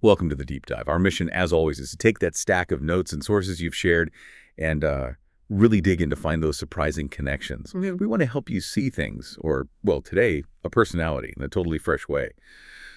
Welcome to the Deep Dive. Our mission, as always, is to take that stack of notes and sources you've shared and really dig in to find those surprising connections. We want to help you see things, or, well, today, a personality in a totally fresh way.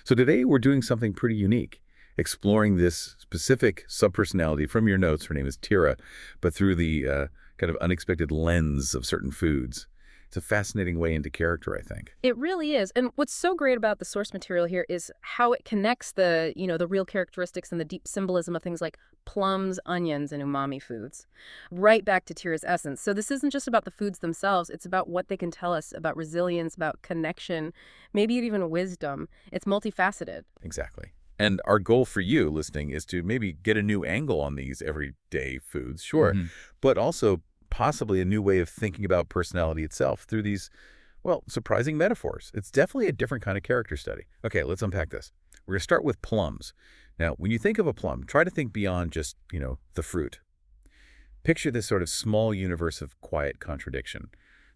So today, we're doing something pretty unique, exploring this specific subpersonality from your notes. Her name is Tira, but through the kind of unexpected lens of certain foods. It's a fascinating way into character, I think. It really is. And what's so great about the source material here is how it connects the real characteristics and the deep symbolism of things like plums, onions, and umami foods, right back to Tira's essence. So this isn't just about the foods themselves. It's about what they can tell us about resilience, about connection, maybe even wisdom. It's multifaceted. Exactly. And our goal for you listening is to maybe get a new angle on these everyday foods, sure, but also possibly a new way of thinking about personality itself through these, well, surprising metaphors. It's definitely a different kind of character study. Okay, let's unpack this. We're going to start with plums. Now, when you think of a plum, try to think beyond just, the fruit. Picture this sort of small universe of quiet contradiction.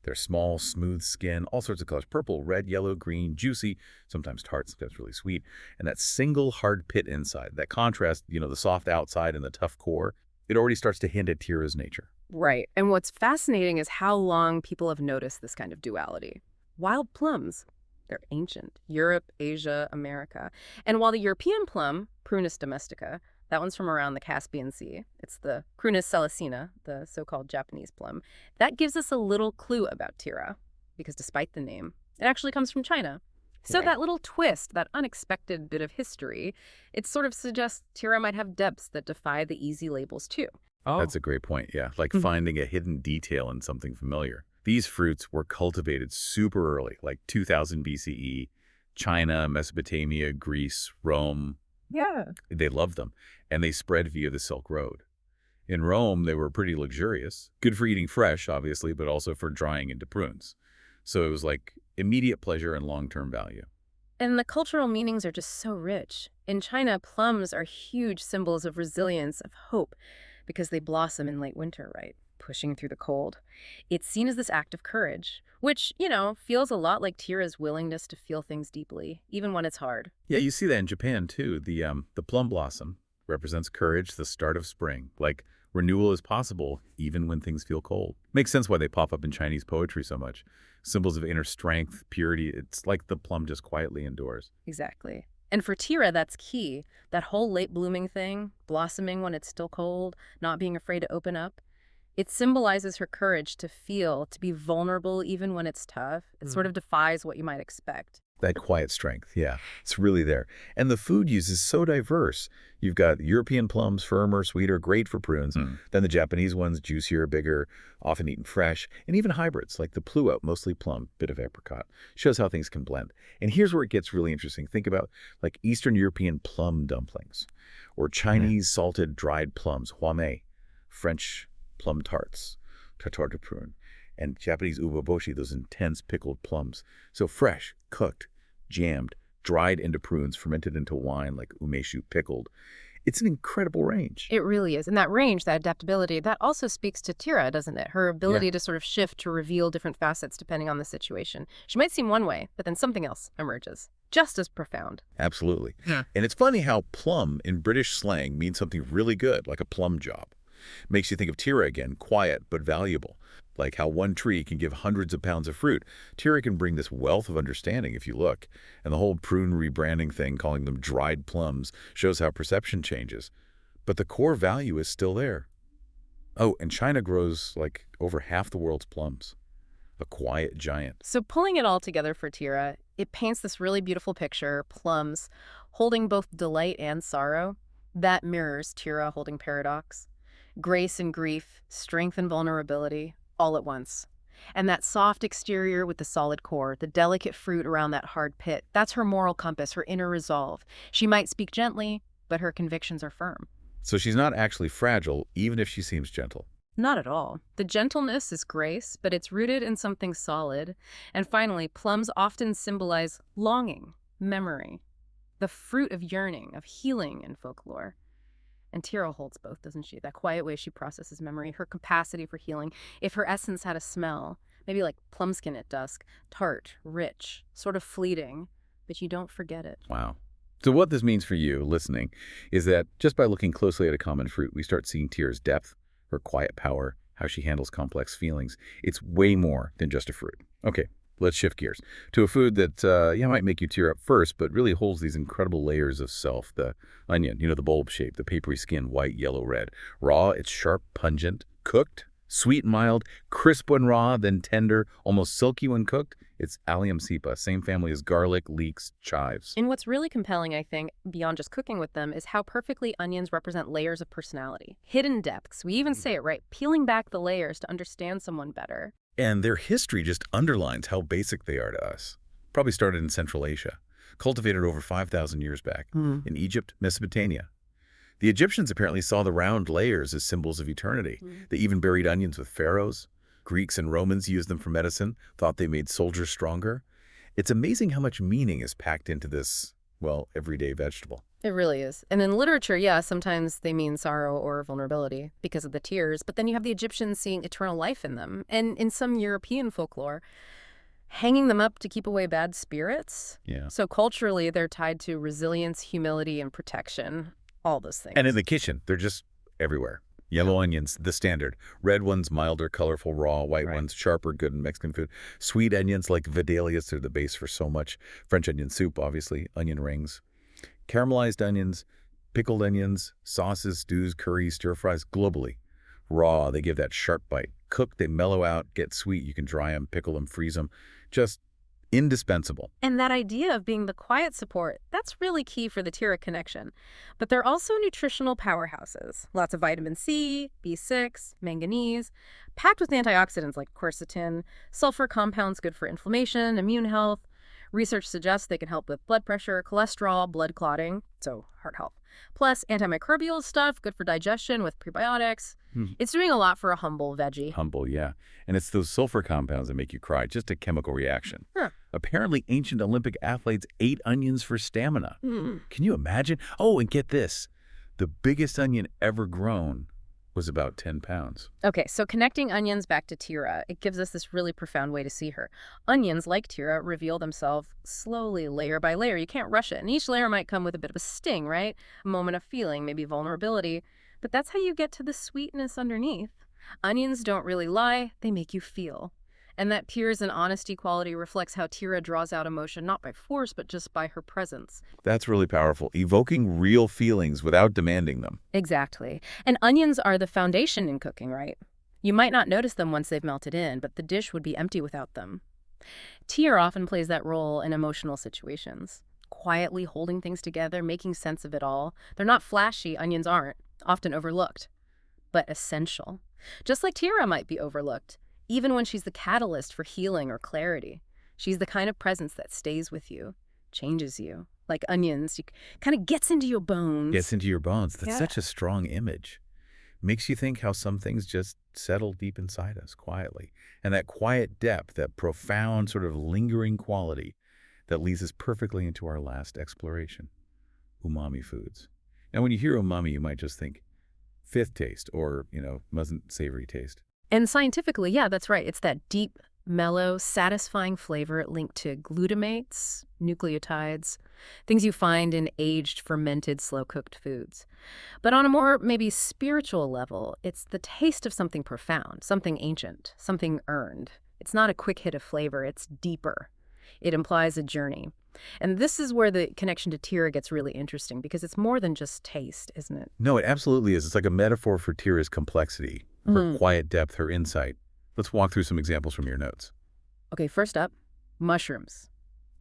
They're small, smooth skin, all sorts of colors, purple, red, yellow, green, juicy, sometimes tart, sometimes really sweet. And that single hard pit inside, that contrast, the soft outside and the tough core, it already starts to hint at Tira's nature. Right. And what's fascinating is how long people have noticed this kind of duality. Wild plums, they're ancient. Europe, Asia, America. And while the European plum, Prunus domestica, that one's from around the Caspian Sea. It's the Prunus salicina, the so-called Japanese plum. That gives us a little clue about Tira, because despite the name, it actually comes from China. So that little twist, that unexpected bit of history, it sort of suggests Tira might have depths that defy the easy labels too. Oh, That's a great point, yeah. Like finding a hidden detail in something familiar. These fruits were cultivated super early, like 2000 BCE. China, Mesopotamia, Greece, Rome. Yeah. They loved them, and they spread via the Silk Road. In Rome, they were pretty luxurious. Good for eating fresh, obviously, but also for drying into prunes. So it was like immediate pleasure and long-term value. And the cultural meanings are just so rich. In China, plums are huge symbols of resilience, of hope, because they blossom in late winter, right? Pushing through the cold. It's seen as this act of courage, which, feels a lot like Tira's willingness to feel things deeply, even when it's hard. Yeah, you see that in Japan, too. The plum blossom represents courage, the start of spring. Like, renewal is possible, even when things feel cold. Makes sense why they pop up in Chinese poetry so much. Symbols of inner strength, purity. It's like the plum just quietly endures. Exactly. And for Tira, that's key. That whole late blooming thing, blossoming when it's still cold, not being afraid to open up. It symbolizes her courage to feel, to be vulnerable even when it's tough. It sort of defies what you might expect. That quiet strength, yeah, it's really there. And the food use is so diverse. You've got European plums, firmer, sweeter, great for prunes. Then the Japanese ones, juicier, bigger, often eaten fresh. And even hybrids, like the pluo, mostly plum, bit of apricot. Shows how things can blend. And here's where it gets really interesting. Think about like Eastern European plum dumplings, or Chinese salted dried plums, huamei, French plum tarts, tartare de prune, and Japanese uboboshi, those intense pickled plums. So fresh, cooked, jammed, dried into prunes, fermented into wine like umeshu pickled. It's an incredible range. It really is. And that range, that adaptability, that also speaks to Tira, doesn't it? Her ability to sort of shift, to reveal different facets depending on the situation. She might seem one way, but then something else emerges. Just as profound. Absolutely. Yeah. And it's funny how plum in British slang means something really good, like a plum job. Makes you think of Tira again, quiet but valuable. Like how one tree can give hundreds of pounds of fruit. Tira can bring this wealth of understanding if you look. And the whole prune rebranding thing, calling them dried plums, shows how perception changes. But the core value is still there. Oh, and China grows like over half the world's plums. A quiet giant. So pulling it all together for Tira, it paints this really beautiful picture, plums, holding both delight and sorrow. That mirrors Tira holding paradox. Grace and grief, strength and vulnerability, all at once. And that soft exterior with the solid core, the delicate fruit around that hard pit, that's her moral compass, her inner resolve. She might speak gently, but her convictions are firm. So she's not actually fragile, even if she seems gentle. Not at all. The gentleness is grace, but it's rooted in something solid. And finally, plums often symbolize longing, memory, the fruit of yearning, of healing in folklore. And Tira holds both, doesn't she? That quiet way she processes memory, her capacity for healing. If her essence had a smell, maybe like plumskin at dusk, tart, rich, sort of fleeting, but you don't forget it. Wow. So what this means for you, listening, is that just by looking closely at a common fruit, we start seeing Tira's depth, her quiet power, how she handles complex feelings. It's way more than just a fruit. Okay, let's shift gears to a food that might make you tear up first, but really holds these incredible layers of self. The onion, the bulb shape, the papery skin, white, yellow, red. Raw, it's sharp, pungent. Cooked, sweet and mild, crisp when raw, then tender, almost silky when cooked. It's allium cepa, same family as garlic, leeks, chives. And what's really compelling, I think, beyond just cooking with them, is how perfectly onions represent layers of personality. Hidden depths. We even say it right, peeling back the layers to understand someone better. And their history just underlines how basic they are to us. Probably started in Central Asia, cultivated over 5,000 years back, in Egypt, Mesopotamia. The Egyptians apparently saw the round layers as symbols of eternity. They even buried onions with pharaohs. Greeks and Romans used them for medicine, thought they made soldiers stronger. It's amazing how much meaning is packed into this, everyday vegetable. It really is. And in literature, yeah, sometimes they mean sorrow or vulnerability because of the tears, but then you have the Egyptians seeing eternal life in them. And in some European folklore, hanging them up to keep away bad spirits. Yeah. So culturally, they're tied to resilience, humility, and protection, all those things. And in the kitchen, they're just everywhere. Yellow onions, the standard. Red ones, milder, colorful, raw. White ones, sharper, good in Mexican food. Sweet onions like vidalias are the base for so much. French onion soup, obviously. Onion rings. Caramelized onions, pickled onions, sauces, stews, curries, stir-fries, globally. Raw, they give that sharp bite. Cooked, they mellow out, get sweet. You can dry them, pickle them, freeze them. Just indispensable. And that idea of being the quiet support, that's really key for the Tira connection. But they're also nutritional powerhouses. Lots of vitamin C, B6, manganese, packed with antioxidants like quercetin, sulfur compounds good for inflammation, immune health. Research suggests they can help with blood pressure, cholesterol, blood clotting, so heart health. Plus antimicrobial stuff, good for digestion with prebiotics. It's doing a lot for a humble veggie. Humble, yeah. And it's those sulfur compounds that make you cry, just a chemical reaction. Apparently, ancient Olympic athletes ate onions for stamina. Can you imagine? Oh, and get this. The biggest onion ever grown was about 10 pounds. Okay, so connecting onions back to Tira, it gives us this really profound way to see her. Onions, like Tira, reveal themselves slowly, layer by layer. You can't rush it. And each layer might come with a bit of a sting, right? A moment of feeling, maybe vulnerability. But that's how you get to the sweetness underneath. Onions don't really lie, they make you feel. And that tears and honesty quality reflects how Tira draws out emotion, not by force, but just by her presence. That's really powerful, evoking real feelings without demanding them. Exactly. And onions are the foundation in cooking, right? You might not notice them once they've melted in, but the dish would be empty without them. Tira often plays that role in emotional situations, quietly holding things together, making sense of it all. They're not flashy, onions aren't, often overlooked, but essential. Just like Tira might be overlooked, even when she's the catalyst for healing or clarity. She's the kind of presence that stays with you, changes you. Like onions, kind of gets into your bones. Gets into your bones. That's such a strong image. Makes you think how some things just settle deep inside us quietly. And that quiet depth, that profound sort of lingering quality that leads us perfectly into our last exploration, umami foods. Now, when you hear umami, you might just think fifth taste or, mustn't savory taste. And scientifically, yeah, that's right. It's that deep, mellow, satisfying flavor linked to glutamates, nucleotides, things you find in aged, fermented, slow-cooked foods. But on a more maybe spiritual level, it's the taste of something profound, something ancient, something earned. It's not a quick hit of flavor, it's deeper. It implies a journey. And this is where the connection to Tira gets really interesting, because it's more than just taste, isn't it? No, it absolutely is. It's like a metaphor for Tira's complexity, her quiet depth, her insight. Let's walk through some examples from your notes. Okay, first up, mushrooms.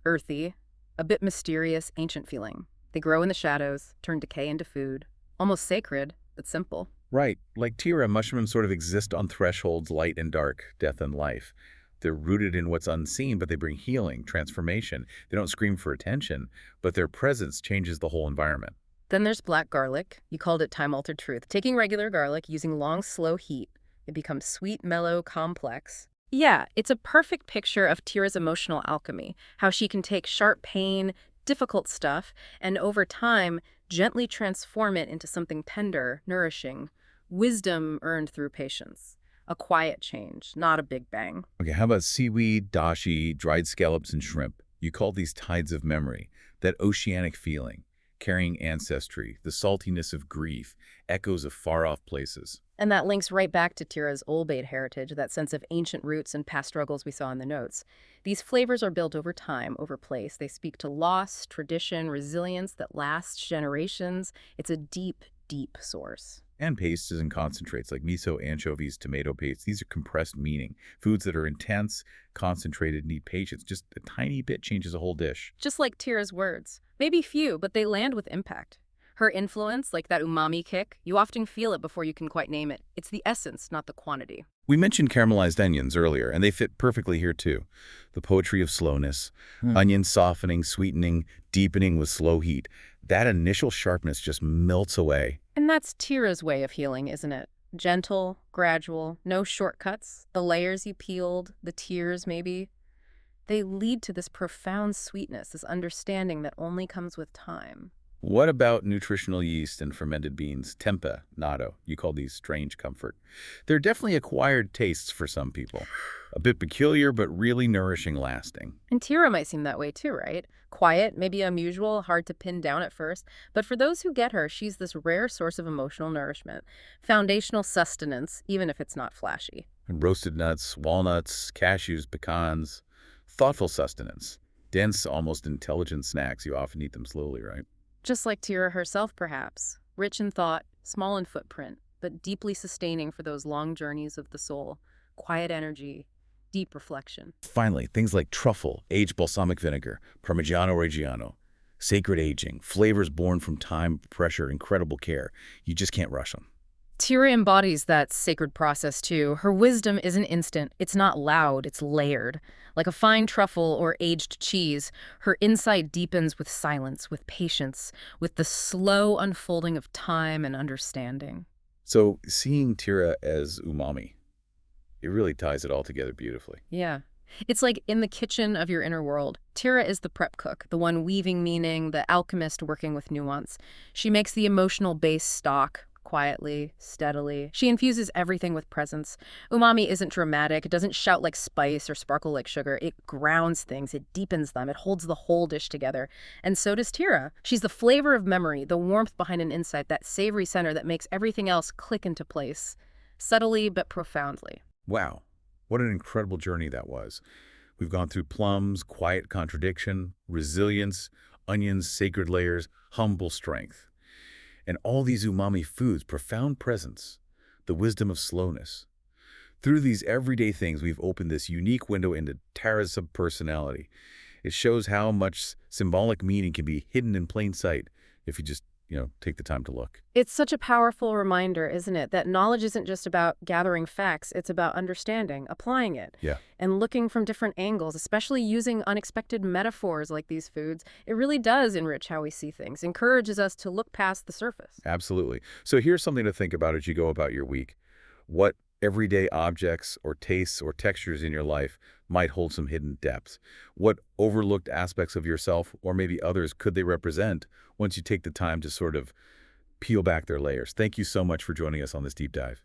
Earthy, a bit mysterious, ancient feeling. They grow in the shadows, turn decay into food. Almost sacred, but simple. Right. Like Tira, mushrooms sort of exist on thresholds, light and dark, death and life. They're rooted in what's unseen, but they bring healing, transformation. They don't scream for attention, but their presence changes the whole environment. Then there's black garlic. You called it time-altered truth. Taking regular garlic, using long, slow heat, it becomes sweet, mellow, complex. Yeah, it's a perfect picture of Tira's emotional alchemy, how she can take sharp pain, difficult stuff, and over time, gently transform it into something tender, nourishing, wisdom earned through patience. A quiet change, not a big bang. Okay, how about seaweed, dashi, dried scallops, and shrimp? You call these tides of memory, that oceanic feeling. carrying ancestry, the saltiness of grief, echoes of far-off places. And that links right back to Tira's Old Bay heritage, that sense of ancient roots and past struggles we saw in the notes. These flavors are built over time, over place. They speak to loss, tradition, resilience that lasts generations. It's a deep, deep source. And pastes and concentrates like miso, anchovies, tomato paste. These are compressed meaning. Foods that are intense, concentrated, need patience. Just a tiny bit changes a whole dish. Just like Tira's words. Maybe few, but they land with impact. Her influence, like that umami kick, you often feel it before you can quite name it. It's the essence, not the quantity. We mentioned caramelized onions earlier, and they fit perfectly here too. The poetry of slowness, onions softening, sweetening, deepening with slow heat. That initial sharpness just melts away. And that's Tira's way of healing, isn't it? Gentle, gradual, no shortcuts. The layers you peeled, the tears maybe, they lead to this profound sweetness, this understanding that only comes with time. What about nutritional yeast and fermented beans? Tempeh, natto, you call these strange comfort. They're definitely acquired tastes for some people. A bit peculiar, but really nourishing lasting. And Tira might seem that way too, right? Quiet, maybe unusual, hard to pin down at first. But for those who get her, she's this rare source of emotional nourishment. Foundational sustenance, even if it's not flashy. And roasted nuts, walnuts, cashews, pecans. Thoughtful sustenance. Dense, almost intelligent snacks. You often eat them slowly, right? Just like Tira herself, perhaps. Rich in thought, small in footprint, but deeply sustaining for those long journeys of the soul. Quiet energy, deep reflection. Finally, things like truffle, aged balsamic vinegar, Parmigiano Reggiano, sacred aging, flavors born from time, pressure, incredible care. You just can't rush them. Tira embodies that sacred process too. Her wisdom isn't instant. It's not loud, it's layered. Like a fine truffle or aged cheese, her insight deepens with silence, with patience, with the slow unfolding of time and understanding. So seeing Tira as umami, it really ties it all together beautifully. Yeah. It's like in the kitchen of your inner world. Tira is the prep cook, the one weaving meaning, the alchemist working with nuance. She makes the emotional base stock, quietly, steadily. She infuses everything with presence. Umami isn't dramatic. It doesn't shout like spice or sparkle like sugar. It grounds things. It deepens them. It holds the whole dish together. And so does Tira. She's the flavor of memory, the warmth behind an insight, that savory center that makes everything else click into place, subtly but profoundly. Wow, what an incredible journey that was. We've gone through plums, quiet contradiction, resilience, onions, sacred layers, humble strength. And all these umami foods, profound presence, the wisdom of slowness. Through these everyday things, we've opened this unique window into Tara's subpersonality. It shows how much symbolic meaning can be hidden in plain sight if you just, take the time to look. It's such a powerful reminder, isn't it, that knowledge isn't just about gathering facts, it's about understanding, applying it, Yeah. and looking from different angles, especially using unexpected metaphors like these foods. It really does enrich how we see things, encourages us to look past the surface. Absolutely. So here's something to think about as you go about your week. What everyday objects or tastes or textures in your life might hold some hidden depths? What overlooked aspects of yourself or maybe others could they represent once you take the time to sort of peel back their layers? Thank you so much for joining us on this deep dive.